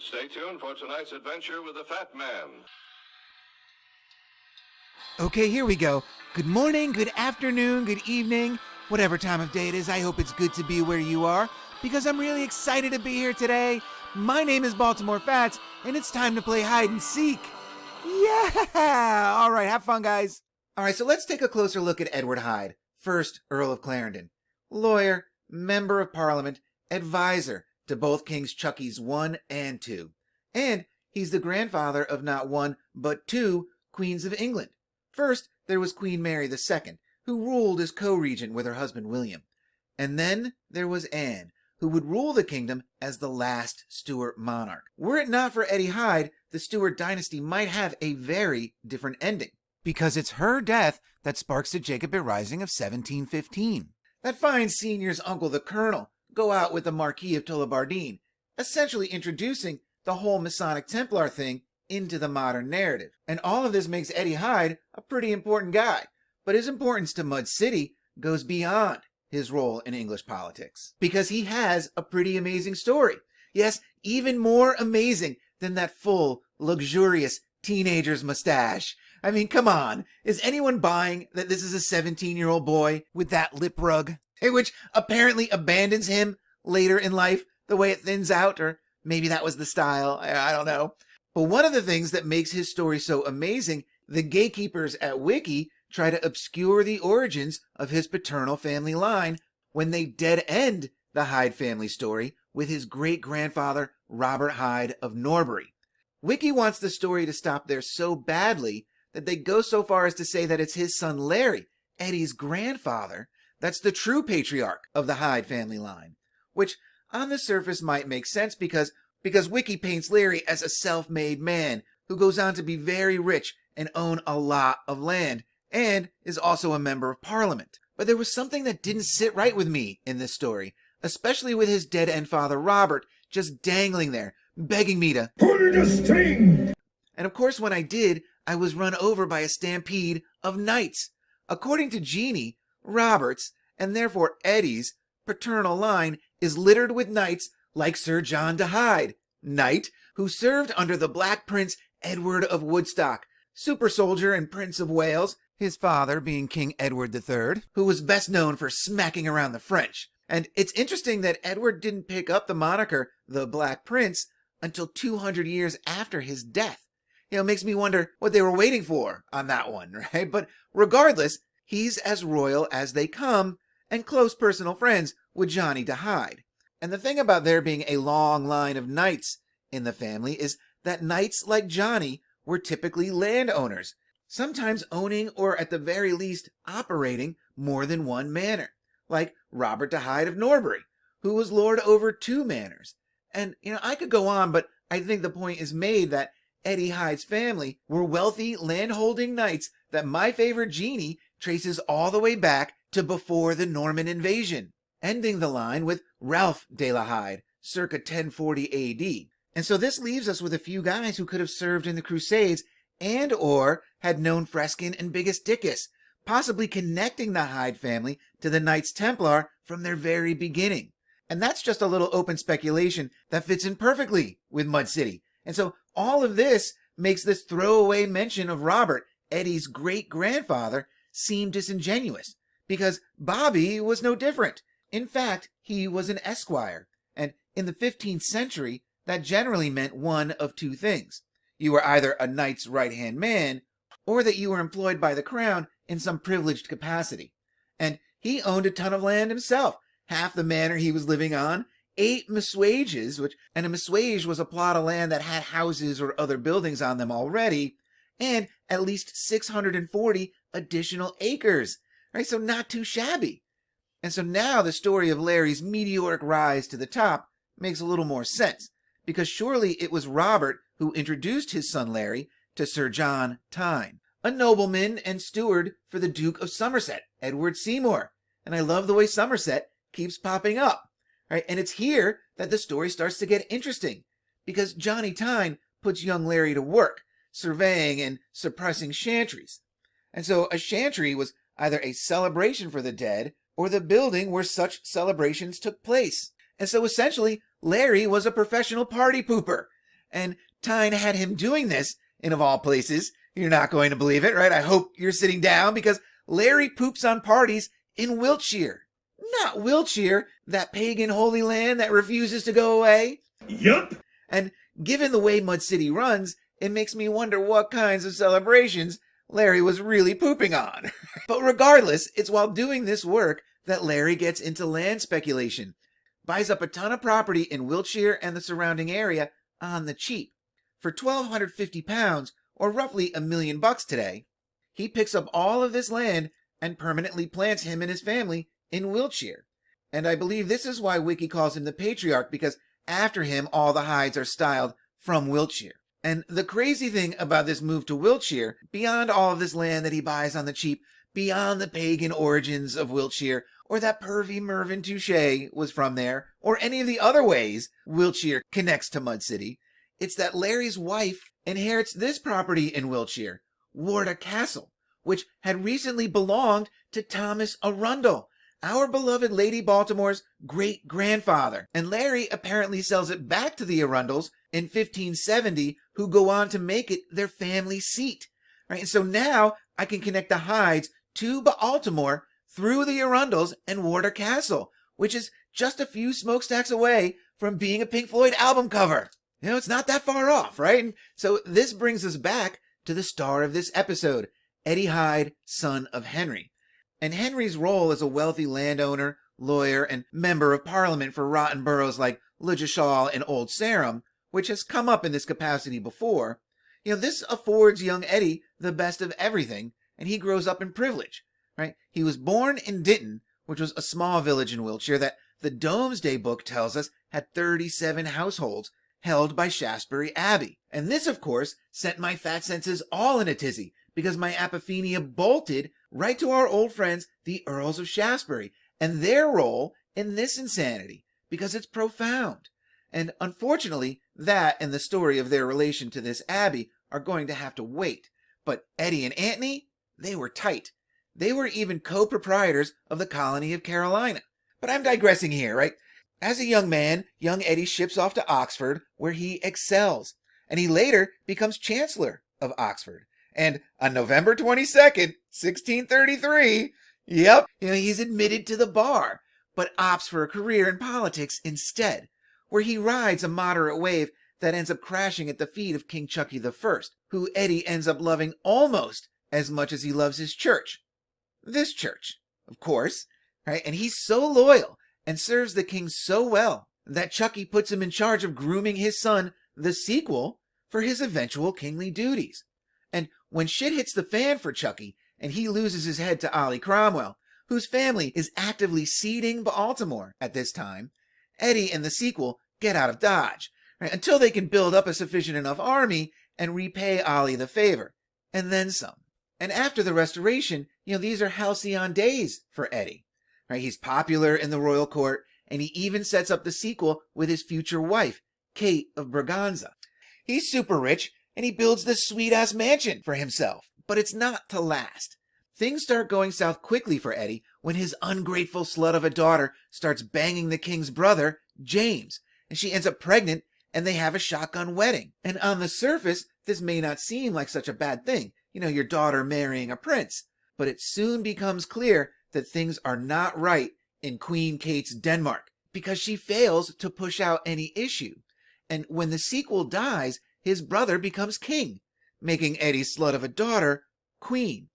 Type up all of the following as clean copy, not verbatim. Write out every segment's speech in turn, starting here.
Stay tuned for tonight's adventure with the Fat Man. Okay, here we go. Good morning, good afternoon, good evening, whatever time of day it is. I hope it's good to be where you are because I'm really excited to be here today. My name is Baltimore Fats, and it's time to play hide and seek. Yeah! All right, have fun, guys. All right, so let's take a closer look at Edward Hyde, 1st Earl of Clarendon. Lawyer, member of Parliament, advisor to both Kings Chuckies 1 and 2. And he's the grandfather of not one, but 2 Queens of England. First, there was Queen Mary II, who ruled as co-regent with her husband William. And then there was Anne, who would rule the kingdom as the last Stuart monarch. Were it not for Eddie Hyde, the Stuart dynasty might have a very different ending, because it's her death that sparks the Jacobite Rising of 1715. That finds Senior's uncle, the Colonel, go out with the Marquis of Tullibardine, essentially introducing the whole Masonic Templar thing into the modern narrative. And all of this makes Eddie Hyde a pretty important guy, but his importance to Mud City goes beyond his role in English politics, because he has a pretty amazing story. Yes, even more amazing than that full, luxurious teenager's mustache. I mean, come on, is anyone buying that this is a 17-year-old boy with that lip rug, which apparently abandons him later in life, the way it thins out, or maybe that was the style, I don't know. But one of the things that makes his story so amazing, the gatekeepers at Wiki try to obscure the origins of his paternal family line when they dead-end the Hyde family story with his great-grandfather Robert Hyde of Norbury. Wiki wants the story to stop there so badly that they go so far as to say that it's his son Larry, Eddie's grandfather, that's the true patriarch of the Hyde family line, which on the surface might make sense because Wiki paints Larry as a self-made man who goes on to be very rich and own a lot of land, and is also a member of Parliament. But there was something that didn't sit right with me in this story, especially with his dead-end father Robert just dangling there, begging me to pull the string. And of course when I did, I was run over by a stampede of knights. According to Jeannie, Robert's, and therefore Eddie's, paternal line is littered with knights like Sir John de Hyde, knight who served under the Black Prince Edward of Woodstock, super soldier and Prince of Wales, his father being King Edward III, who was best known for smacking around the French. And it's interesting that Edward didn't pick up the moniker the Black Prince until 200 years after his death. It makes me wonder what they were waiting for on that one, right? But regardless, he's as royal as they come and close personal friends with Johnny de Hyde. And the thing about there being a long line of knights in the family is that knights like Johnny were typically landowners, sometimes owning or at the very least operating more than one manor, like Robert de Hyde of Norbury, who was lord over 2 manors. And, I could go on, but I think the point is made that Eddie Hyde's family were wealthy landholding knights that my favorite Jeannie traces all the way back to before the Norman invasion, ending the line with Ralph de la Hyde, circa 1040 AD. And so this leaves us with a few guys who could have served in the Crusades and or had known Freskin and Bigus Dickus, possibly connecting the Hyde family to the Knights Templar from their very beginning. And that's just a little open speculation that fits in perfectly with Mud City. And so all of this makes this throwaway mention of Robert, Eddie's great-grandfather, seem disingenuous, because Bobby was no different. In fact, he was an esquire, and in the 15th century, that generally meant one of 2 things. You were either a knight's right-hand man, or that you were employed by the crown in some privileged capacity. And he owned a ton of land himself, half the manor he was living on, 8 messuages, and a messuage was a plot of land that had houses or other buildings on them already, and at least 640 additional acres, right? So not too shabby. And so now the story of Larry's meteoric rise to the top makes a little more sense, because surely it was Robert who introduced his son Larry to Sir John Tyne, a nobleman and steward for the Duke of Somerset, Edward Seymour. And I love the way Somerset keeps popping up, right? And it's here that the story starts to get interesting, because Johnny Tyne puts young Larry to work, surveying and suppressing chantries. And so a chantry was either a celebration for the dead or the building where such celebrations took place. And so essentially, Larry was a professional party pooper. And Tyne had him doing this, and of all places, you're not going to believe it, right? I hope you're sitting down, because Larry poops on parties in Wiltshire. Not Wiltshire, that pagan holy land that refuses to go away. Yup. And given the way Mud City runs, it makes me wonder what kinds of celebrations Larry was really pooping on. But regardless, it's while doing this work that Larry gets into land speculation, buys up a ton of property in Wiltshire and the surrounding area on the cheap. For £1,250, or roughly $1 million today, he picks up all of this land and permanently plants him and his family in Wiltshire. And I believe this is why Wiki calls him the patriarch, because after him all the Hydes are styled from Wiltshire. And the crazy thing about this move to Wiltshire, beyond all of this land that he buys on the cheap, beyond the pagan origins of Wiltshire, or that pervy Mervyn Touche was from there, or any of the other ways Wiltshire connects to Mud City, it's that Larry's wife inherits this property in Wiltshire, Warda Castle, which had recently belonged to Thomas Arundel, our beloved Lady Baltimore's great-grandfather. And Larry apparently sells it back to the Arundels in 1570, who go on to make it their family seat. Right? And so now I can connect the Hydes to Baltimore through the Arundels and Warda Castle, which is just a few smokestacks away from being a Pink Floyd album cover. You know, it's not that far off, right? And so this brings us back to the star of this episode, Eddie Hyde, son of Henry. And Henry's role as a wealthy landowner, lawyer, and member of parliament for rotten boroughs like Ludgershall and Old Sarum, which has come up in this capacity before, this affords young Eddie the best of everything, and he grows up in privilege, right? He was born in Dinton, which was a small village in Wiltshire that the Domesday Book tells us had 37 households, held by Shaftesbury Abbey. And this, of course, sent my fat senses all in a tizzy, because my apophenia bolted right to our old friends, the Earls of Shaftesbury, and their role in this insanity, because it's profound. And unfortunately, that and the story of their relation to this abbey are going to have to wait. But Eddie and Antony, they were tight. They were even co-proprietors of the colony of Carolina. But I'm digressing here, right? As a young man, young Eddie ships off to Oxford, where he excels, and he later becomes Chancellor of Oxford. And on November 22nd, 1633, he's admitted to the bar, but opts for a career in politics instead, where he rides a moderate wave that ends up crashing at the feet of King Chucky I, who Eddie ends up loving almost as much as he loves his church. This church, of course, right? And he's so loyal and serves the king so well that Chucky puts him in charge of grooming his son, the sequel, for his eventual kingly duties. And when shit hits the fan for Chucky, and he loses his head to Ollie Cromwell, whose family is actively sieging Baltimore at this time, Eddie and the sequel get out of Dodge, right, until they can build up a sufficient enough army and repay Ollie the favor, and then some. And after the Restoration, these are halcyon days for Eddie. Right? He's popular in the royal court, and he even sets up the sequel with his future wife, Kate of Braganza. He's super rich, and he builds this sweet-ass mansion for himself. But it's not to last. Things start going south quickly for Eddie when his ungrateful slut of a daughter starts banging the king's brother, James, and she ends up pregnant, and they have a shotgun wedding. And on the surface, this may not seem like such a bad thing, your daughter marrying a prince. But it soon becomes clear that things are not right in Queen Kate's Denmark, because she fails to push out any issue. And when the sequel dies, his brother becomes king, making Eddie's slut of a daughter queen.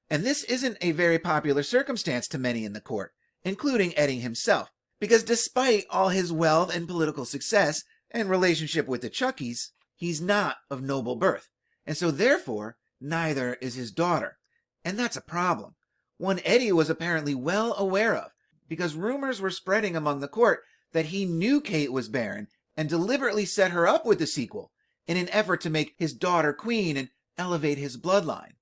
And this isn't a very popular circumstance to many in the court, including Eddie himself, because despite all his wealth and political success and relationship with the Chuckies, he's not of noble birth, and so therefore neither is his daughter. And that's a problem, one Eddie was apparently well aware of, because rumors were spreading among the court that he knew Kate was barren and deliberately set her up with the sequel in an effort to make his daughter queen and elevate his bloodline,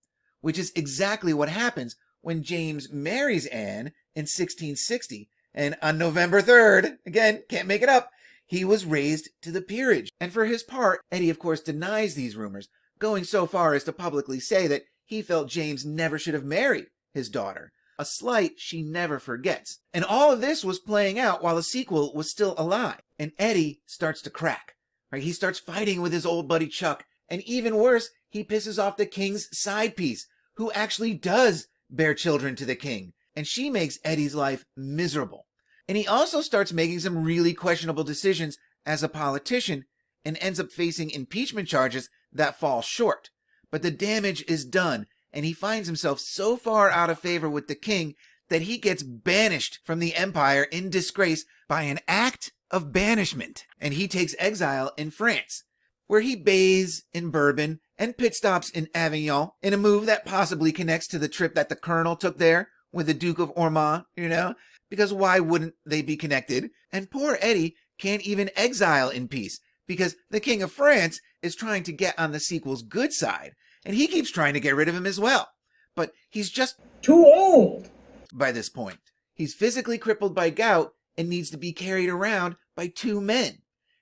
which is exactly what happens when James marries Anne in 1660, and on November 3rd, again, can't make it up, he was raised to the peerage. And for his part, Eddie of course denies these rumors, going so far as to publicly say that he felt James never should have married his daughter, a slight she never forgets. And all of this was playing out while the sequel was still alive, and Eddie starts to crack, Right? He starts fighting with his old buddy Chuck. And even worse, he pisses off the king's side piece, who actually does bear children to the king. And she makes Eddie's life miserable. And he also starts making some really questionable decisions as a politician and ends up facing impeachment charges that fall short. But the damage is done, and he finds himself so far out of favor with the king that he gets banished from the empire in disgrace by an act of banishment. And he takes exile in France, where he bathes in bourbon and pit stops in Avignon in a move that possibly connects to the trip that the colonel took there with the Duke of Ormond, because why wouldn't they be connected? And poor Eddie can't even exile in peace, because the King of France is trying to get on the sequel's good side, and he keeps trying to get rid of him as well. But he's just too old by this point. He's physically crippled by gout and needs to be carried around by two men.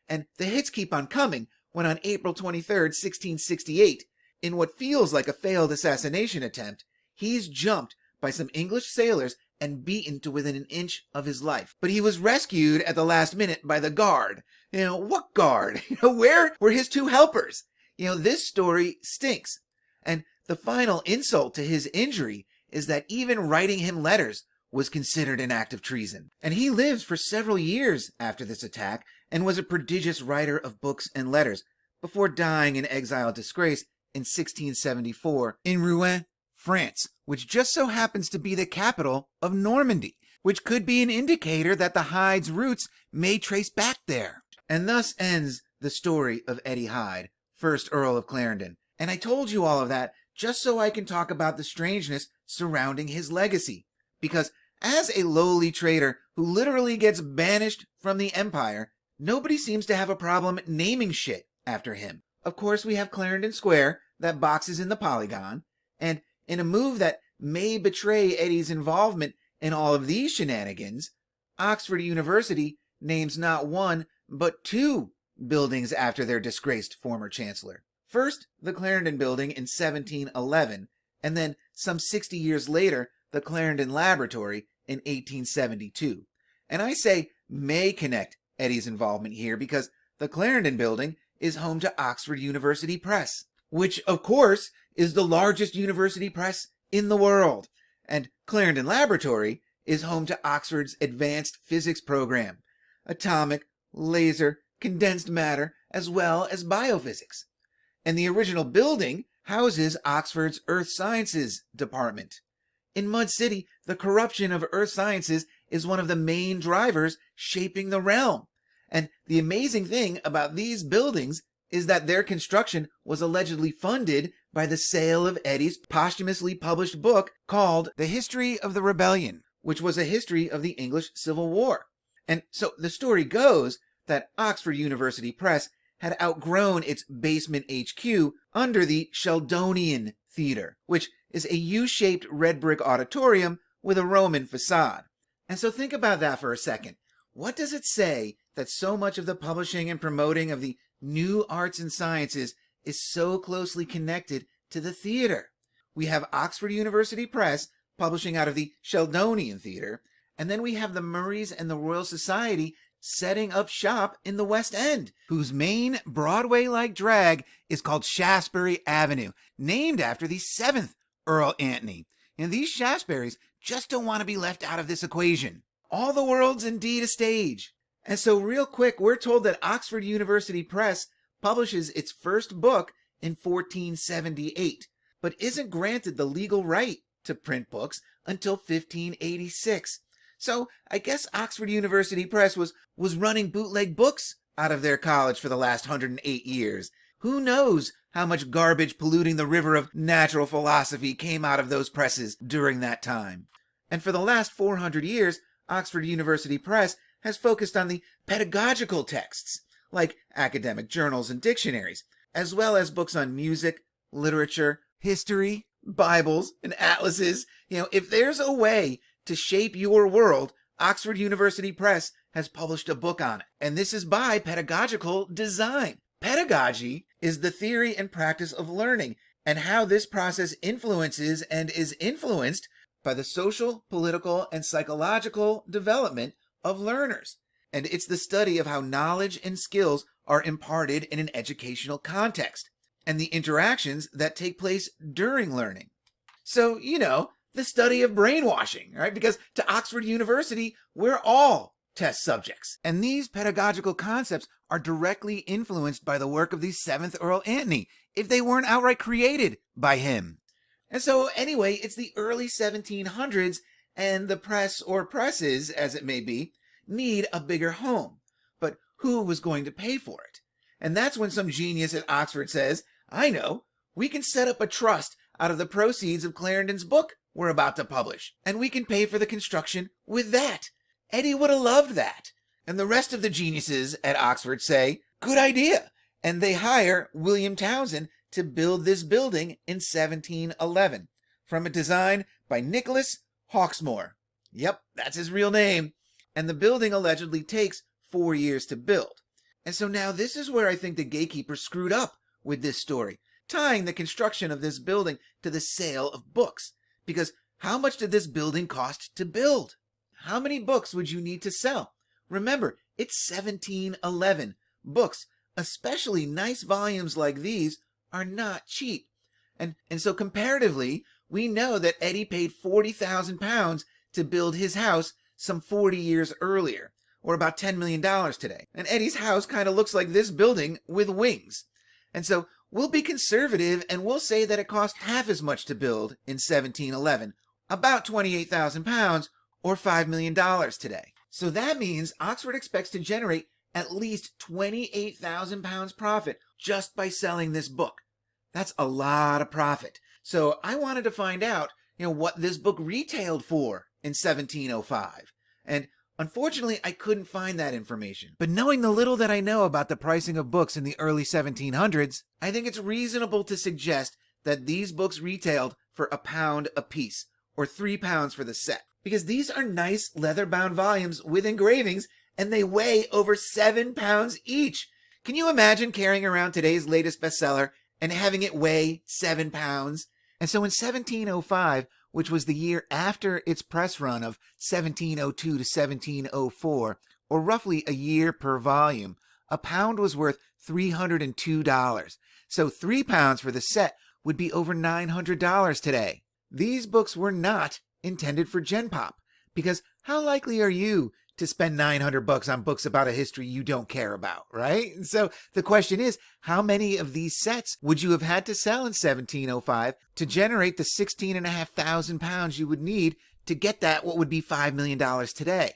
And the hits keep on coming when on April 23rd, 1668, in what feels like a failed assassination attempt, he's jumped by some English sailors and beaten to within an inch of his life. But he was rescued at the last minute by the guard. What guard? Where were his two helpers? This story stinks. And the final insult to his injury is that even writing him letters was considered an act of treason. And he lived for several years after this attack and was a prodigious writer of books and letters before dying in exile disgrace in 1674 in Rouen, France, which just so happens to be the capital of Normandy, which could be an indicator that the Hyde's roots may trace back there. And thus ends the story of Eddie Hyde, 1st Earl of Clarendon. And I told you all of that just so I can talk about the strangeness surrounding his legacy. Because as a lowly trader who literally gets banished from the empire, nobody seems to have a problem naming shit after him. Of course, we have Clarendon Square that boxes in the Polygon, and in a move that may betray Eddie's involvement in all of these shenanigans, Oxford University names not one, but two buildings after their disgraced former chancellor. First, the Clarendon Building in 1711, and then some 60 years later, the Clarendon Laboratory in 1872. And I say may connect Eddie's involvement here because the Clarendon Building is home to Oxford University Press, which, of course, is the largest university press in the world. And Clarendon Laboratory is home to Oxford's advanced physics program, atomic, laser, condensed matter, as well as biophysics. And the original building houses Oxford's Earth Sciences Department. In Mud City, the corruption of earth sciences is one of the main drivers shaping the realm. And the amazing thing about these buildings is that their construction was allegedly funded by the sale of Eddie's posthumously published book called The History of the Rebellion, which was a history of the English Civil War. And so the story goes that Oxford University Press had outgrown its basement HQ under the Sheldonian Theatre, which is a U-shaped red brick auditorium with a Roman facade. And so think about that for a second. What does it say that so much of the publishing and promoting of the new arts and sciences is so closely connected to the theater? We have Oxford University Press publishing out of the Sheldonian Theatre, and then we have the Murrays and the Royal Society setting up shop in the West End, whose main Broadway-like drag is called Shaftesbury Avenue, named after the 7th Earl Antony. And these Shaftesburys just don't want to be left out of this equation. All the world's indeed a stage. And so real quick, we're told that Oxford University Press publishes its first book in 1478, but isn't granted the legal right to print books until 1586. So I guess Oxford University Press was running bootleg books out of their college for the last 108 years. Who knows how much garbage polluting the river of natural philosophy came out of those presses during that time. And for the last 400 years, Oxford University Press has focused on the pedagogical texts, like academic journals and dictionaries, as well as books on music, literature, history, Bibles, and atlases. If there's a way to shape your world, Oxford University Press has published a book on it. And this is by pedagogical design. Pedagogy is the theory and practice of learning and how this process influences and is influenced by the social, political, and psychological development of learners. And it's the study of how knowledge and skills are imparted in an educational context, and the interactions that take place during learning. So, the study of brainwashing, right? Because to Oxford University, we're all test subjects. And these pedagogical concepts are directly influenced by the work of the 7th Earl Antony, if they weren't outright created by him. And so, anyway, it's the early 1700s, and the press, or presses, as it may be, need a bigger home. But who was going to pay for it? And that's when some genius at Oxford says, I know, we can set up a trust out of the proceeds of Clarendon's book we're about to publish, and we can pay for the construction with that. Eddie would have loved that. And the rest of the geniuses at Oxford say, good idea. And they hire William Townsend to build this building in 1711 from a design by Nicholas Hawksmoor. Yep, that's his real name. And the building allegedly takes 4 years to build. And so now this is where I think the gatekeeper screwed up with this story, tying the construction of this building to the sale of books. Because how much did this building cost to build? How many books would you need to sell? Remember, it's 1711. Books, especially nice volumes like these, are not cheap. And so comparatively, we know that Eddie paid £40,000 to build his house some 40 years earlier, or about $10 million today. And Eddie's house kind of looks like this building with wings. And so we'll be conservative and we'll say that it cost half as much to build in 1711, about £28,000 or $5 million today. So that means Oxford expects to generate at least £28,000 profit just by selling this book. That's a lot of profit. So I wanted to find out, what this book retailed for in 1705. And unfortunately, I couldn't find that information. But knowing the little that I know about the pricing of books in the early 1700s, I think it's reasonable to suggest that these books retailed for £1 a piece, or £3 for the set. Because these are nice leather-bound volumes with engravings, and they weigh over 7 pounds each. Can you imagine carrying around today's latest bestseller and having it weigh 7 pounds? And so in 1705, which was the year after its press run of 1702 to 1704, or roughly a year per volume, a pound was worth $302. So £3 for the set would be over $900 today. These books were not intended for Gen Pop, because how likely are you to spend $900 on books about a history you don't care about, right? And so the question is, how many of these sets would you have had to sell in 1705 to generate the £16,500 you would need to get that what would be $5 million today,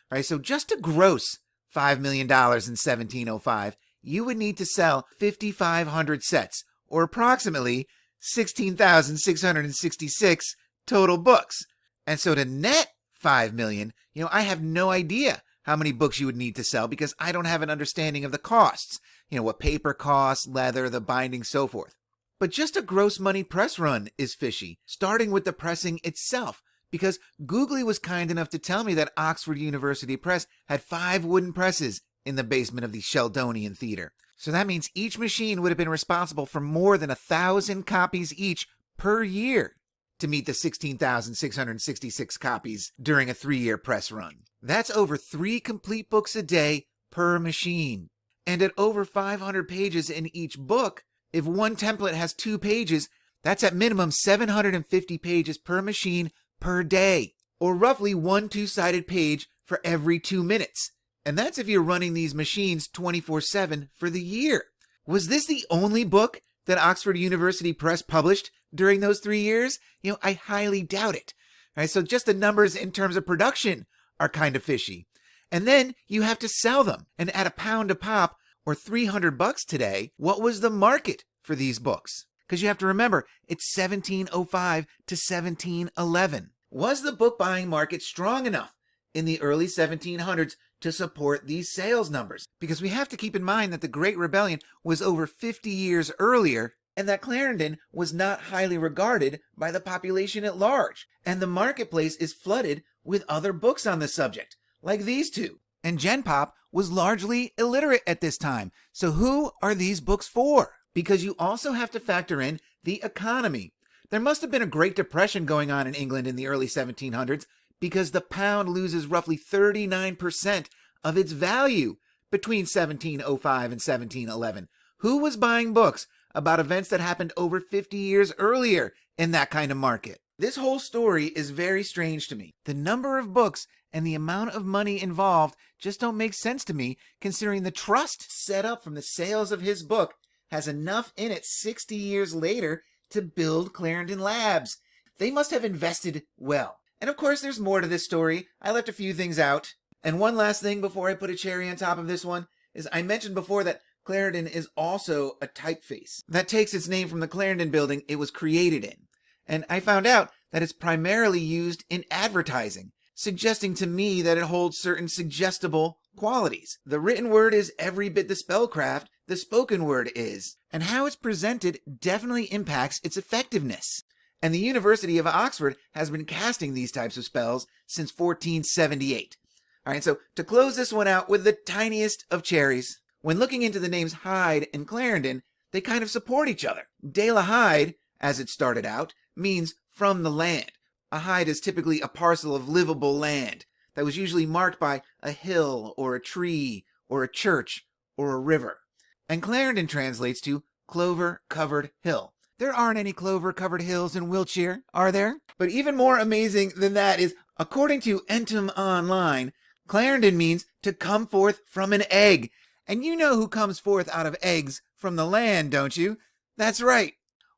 right? So just to gross $5 million in 1705, you would need to sell 5,500 sets, or approximately 16,666 total books. And so to net $5 million, I have no idea how many books you would need to sell because I don't have an understanding of the costs, what paper costs, leather, the binding, so forth. But just a gross money press run is fishy, starting with the pressing itself, because Googly was kind enough to tell me that Oxford University Press had 5 wooden presses in the basement of the Sheldonian Theatre. So that means each machine would have been responsible for more than 1,000 copies each per year to meet the 16,666 copies during a 3-year press run. That's over 3 complete books a day per machine. And at over 500 pages in each book, if one template has 2 pages, that's at minimum 750 pages per machine per day, or roughly 1 2-sided page for every 2 minutes. And that's if you're running these machines 24/7 for the year. Was this the only book that Oxford University Press published during those 3 years? I highly doubt it. All right, so just the numbers in terms of production are kind of fishy. And then you have to sell them. And at £1 a pop, or $300 today, what was the market for these books? Because you have to remember, it's 1705 to 1711. Was the book buying market strong enough in the early 1700s to support these sales numbers? Because we have to keep in mind that the Great Rebellion was over 50 years earlier, and that Clarendon was not highly regarded by the population at large. And the marketplace is flooded with other books on the subject, like these 2. And Gen Pop was largely illiterate at this time. So who are these books for? Because you also have to factor in the economy. There must have been a Great Depression going on in England in the early 1700s, because the pound loses roughly 39% of its value between 1705 and 1711? Who was buying books about events that happened over 50 years earlier in that kind of market? This whole story is very strange to me. The number of books and the amount of money involved just don't make sense to me, considering the trust set up from the sales of his book has enough in it 60 years later to build Clarendon Labs. They must have invested well. And of course, there's more to this story. I left a few things out. And one last thing before I put a cherry on top of this one is I mentioned before that Clarendon is also a typeface that takes its name from the Clarendon building it was created in. And I found out that it's primarily used in advertising, suggesting to me that it holds certain suggestible qualities. The written word is every bit the spellcraft the spoken word is, and how it's presented definitely impacts its effectiveness. And the University of Oxford has been casting these types of spells since 1478. All right, so to close this one out with the tiniest of cherries, when looking into the names Hyde and Clarendon, they kind of support each other. De la Hyde, as it started out, means from the land. A hide is typically a parcel of livable land that was usually marked by a hill or a tree or a church or a river. And Clarendon translates to clover-covered hill. There aren't any clover-covered hills in Wiltshire, are there? But even more amazing than that is, according to Entom Online, Clarendon means to come forth from an egg. And you know who comes forth out of eggs from the land, don't you? That's right,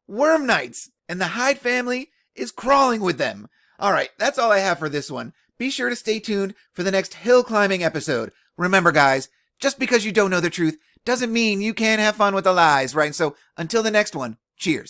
worm knights. And the Hyde family is crawling with them. All right, that's all I have for this one. Be sure to stay tuned for the next hill climbing episode. Remember, guys, just because you don't know the truth doesn't mean you can't have fun with the lies, right? So until the next one, cheers.